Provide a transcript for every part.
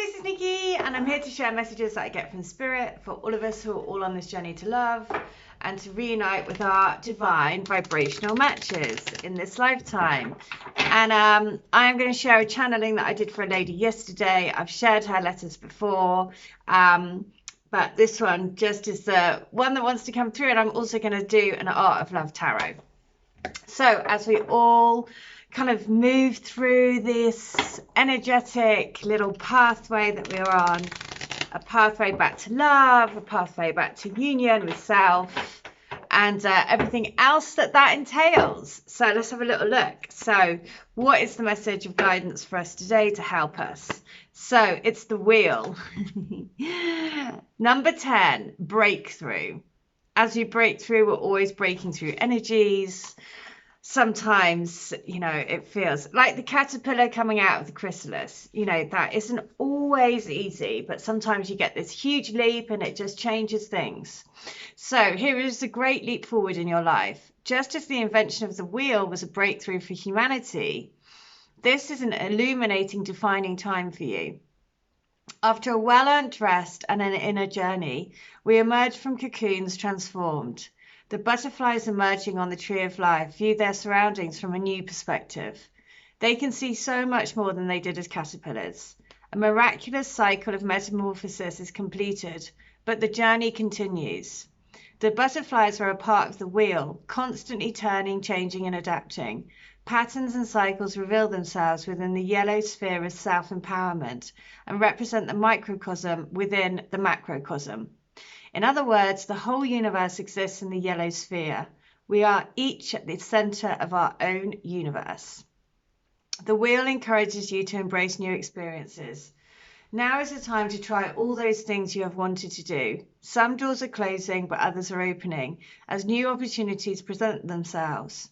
this is Nikki, and I'm here to share messages that I get from Spirit for all of us who are all on this journey to love and to reunite with our divine vibrational matches in this lifetime. And I'm going to share a channeling that I did for a lady yesterday. I've shared her letters before, but this one just is the one that wants to come through, and I'm also going to do an Art of Love Tarot. So as we all kind of move through this energetic little pathway that we are on, a pathway back to love, a pathway back to union with self, and everything else that entails. So let's have a little look. So what is the message of guidance for us today to help us? So it's the wheel. Number 10, breakthrough. As you break through, we're always breaking through energies. Sometimes, you know, it feels like the caterpillar coming out of the chrysalis. You know, that isn't always easy, but sometimes you get this huge leap and it just changes things. So here is a great leap forward in your life. Just as the invention of the wheel was a breakthrough for humanity, this is an illuminating, defining time for you. After a well-earned rest and an inner journey, we emerge from cocoons transformed. The butterflies emerging on the tree of life view their surroundings from a new perspective. They can see so much more than they did as caterpillars. A miraculous cycle of metamorphosis is completed, but the journey continues. The butterflies are a part of the wheel, constantly turning, changing, and adapting. Patterns and cycles reveal themselves within the yellow sphere of self-empowerment and represent the microcosm within the macrocosm. In other words, the whole universe exists in the yellow sphere. We are each at the center of our own universe. The wheel encourages you to embrace new experiences. Now is the time to try all those things you have wanted to do. Some doors are closing, but others are opening as new opportunities present themselves.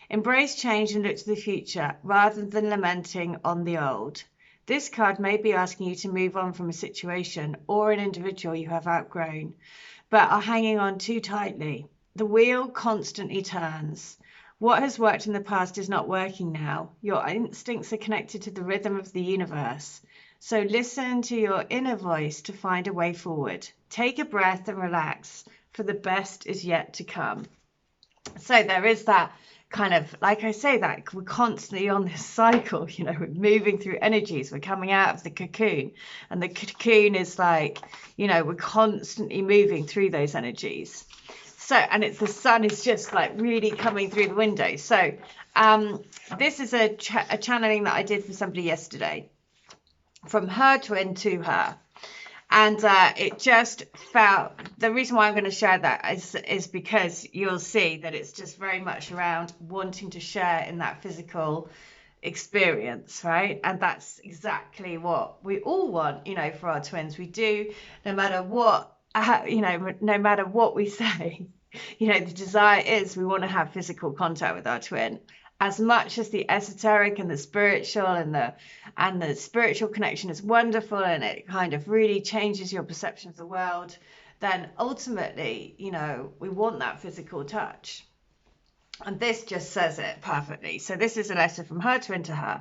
Embrace change and look to the future rather than lamenting on the old. This card may be asking you to move on from a situation or an individual you have outgrown, but are hanging on too tightly. The wheel constantly turns. What has worked in the past is not working now. Your instincts are connected to the rhythm of the universe. So listen to your inner voice to find a way forward. Take a breath and relax, for the best is yet to come. So there is that kind of, like I say, that we're constantly on this cycle, you know, we're moving through energies, we're coming out of the cocoon, and the cocoon is like, you know, we're constantly moving through those energies. So, and it's the sun is just like really coming through the window. So this is a channeling that I did for somebody yesterday, from her twin to her. And it just felt, the reason why I'm going to share that is because you'll see that it's just very much around wanting to share in that physical experience, right? And that's exactly what we all want, you know, for our twins. We do, no matter what, you know, no matter what we say, you know, the desire is we want to have physical contact with our twin. As much as the esoteric and the spiritual and the spiritual connection is wonderful and it kind of really changes your perception of the world, then ultimately, you know, we want that physical touch. And this just says it perfectly. So this is a letter from her twin to her.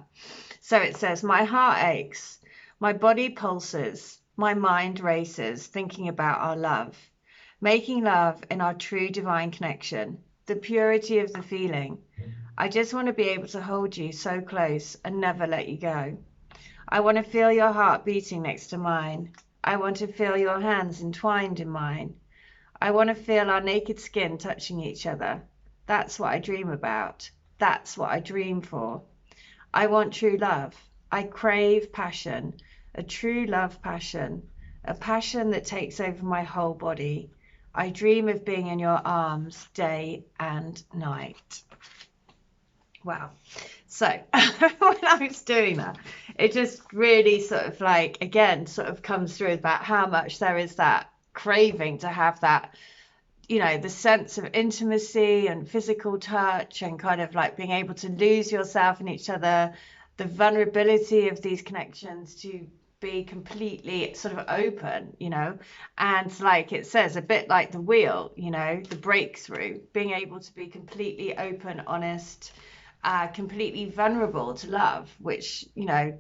So it says, my heart aches, my body pulses, my mind races, thinking about our love, making love in our true divine connection, the purity of the feeling. I just want to be able to hold you so close and never let you go. I want to feel your heart beating next to mine. I want to feel your hands entwined in mine. I want to feel our naked skin touching each other. That's what I dream about. That's what I dream for. I want true love. I crave passion, a true love passion, a passion that takes over my whole body. I dream of being in your arms day and night. Wow. So when I was doing that, it just really sort of like, again, sort of comes through about how much there is that craving to have that, you know, the sense of intimacy and physical touch and kind of like being able to lose yourself in each other, the vulnerability of these connections to be completely sort of open, you know, and like it says, a bit like the wheel, you know, the breakthrough, being able to be completely open, honest, completely vulnerable to love, which, you know,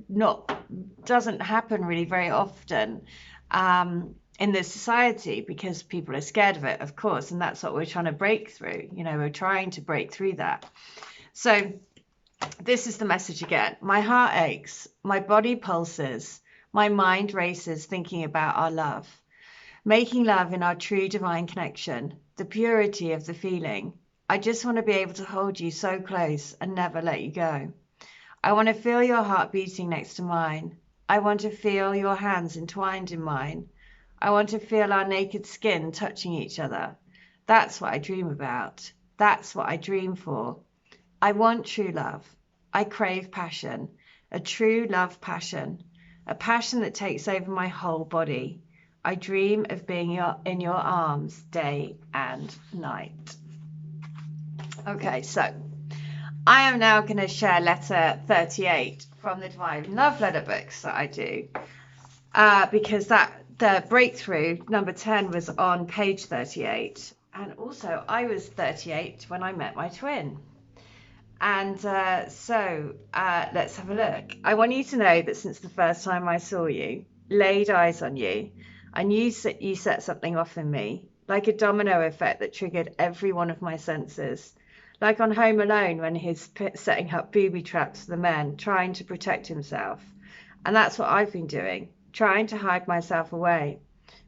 doesn't happen really very often in this society, because people are scared of it, of course, and that's what we're trying to break through. You know, we're trying to break through that. So this is the message again. My heart aches, my body pulses, my mind races thinking about our love, making love in our true divine connection, the purity of the feeling. I just want to be able to hold you so close and never let you go. I want to feel your heart beating next to mine. I want to feel your hands entwined in mine. I want to feel our naked skin touching each other. That's what I dream about. That's what I dream for. I want true love. I crave passion, a true love passion, a passion that takes over my whole body. I dream of being in your arms day and night. Okay, so I am now going to share letter 38 from the Divine Love Letter books that I do, because the breakthrough number 10 was on page 38, and also I was 38 when I met my twin. And so let's have a look. I want you to know that since the first time I saw you, laid eyes on you, I knew that you set something off in me, like a domino effect that triggered every one of my senses. Like on Home Alone when he's setting up booby traps for the men, trying to protect himself. And that's what I've been doing, trying to hide myself away,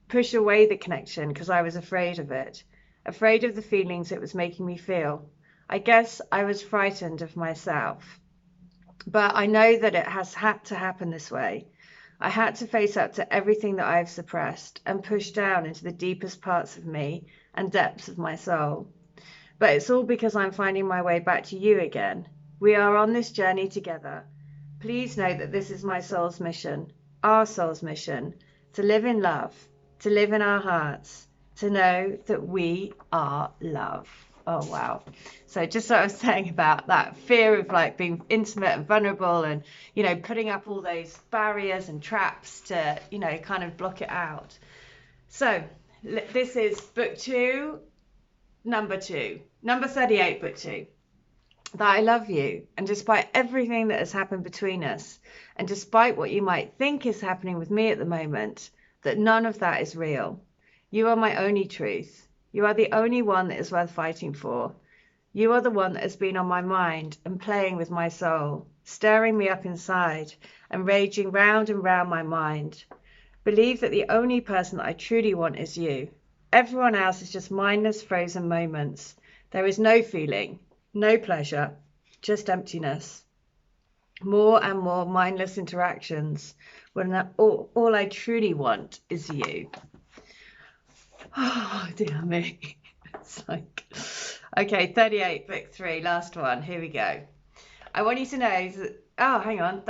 push away the connection because I was afraid of it, afraid of the feelings it was making me feel. I guess I was frightened of myself. But I know that it has had to happen this way. I had to face up to everything that I've suppressed and push down into the deepest parts of me and depths of my soul. But it's all because I'm finding my way back to you again. We are on this journey together. Please know that this is my soul's mission, our soul's mission, to live in love, to live in our hearts, to know that we are love. Oh, wow. So just what I was saying about that fear of like being intimate and vulnerable and, you know, putting up all those barriers and traps to, you know, kind of block it out. So this is book 2. Number 38, book 2, that I love you, and despite everything that has happened between us, and despite what you might think is happening with me at the moment, that none of that is real. You are my only truth. You are the only one that is worth fighting for. You are the one that has been on my mind and playing with my soul, stirring me up inside and raging round and round my mind. Believe that the only person that I truly want is you. Everyone else is just mindless, frozen moments. There is no feeling, no pleasure, just emptiness. More and more mindless interactions when all I truly want is you. Oh, dear me. It's like, okay, 38, book 3, last one. Here we go. I want you to know that, oh, hang on,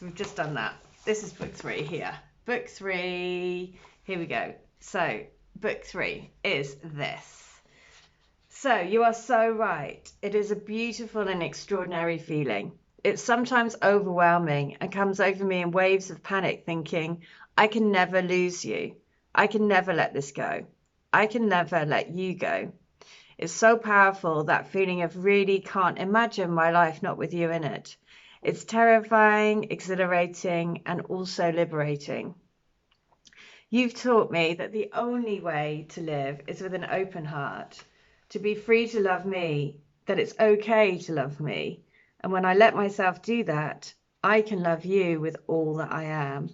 we've just done that. This is book 3 here. Book 3, here we go. So, book 3 is this. So, you are so right. It is a beautiful and extraordinary feeling. It's sometimes overwhelming and comes over me in waves of panic, thinking, I can never lose you. I can never let this go. I can never let you go. It's so powerful, that feeling of really can't imagine my life not with you in it. It's terrifying, exhilarating, and also liberating. You've taught me that the only way to live is with an open heart, to be free to love me, that it's okay to love me. And when I let myself do that, I can love you with all that I am.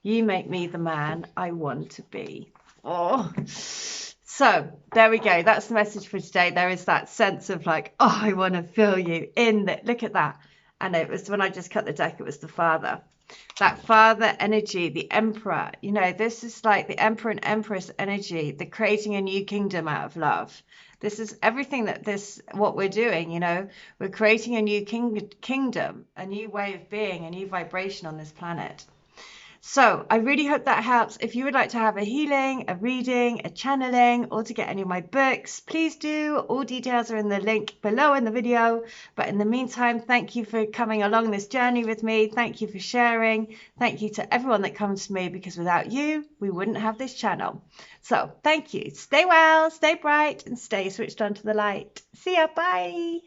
You make me the man I want to be. Oh, so there we go. That's the message for today. There is that sense of like, oh, I want to feel you in that. Look at that. And it was when I just cut the deck, it was the Father. That Father energy, the Emperor, you know, this is like the Emperor and Empress energy, the creating a new kingdom out of love. This is everything that what we're doing, you know, we're creating a new kingdom, a new way of being, a new vibration on this planet. So I really hope that helps. If you would like to have a healing, a reading, a channeling, or to get any of my books, please do. All details are in the link below in the video. But in the meantime, thank you for coming along this journey with me. Thank you for sharing. Thank you to everyone that comes to me, because without you, we wouldn't have this channel. So thank you. Stay well, stay bright, and stay switched on to the light. See ya. Bye.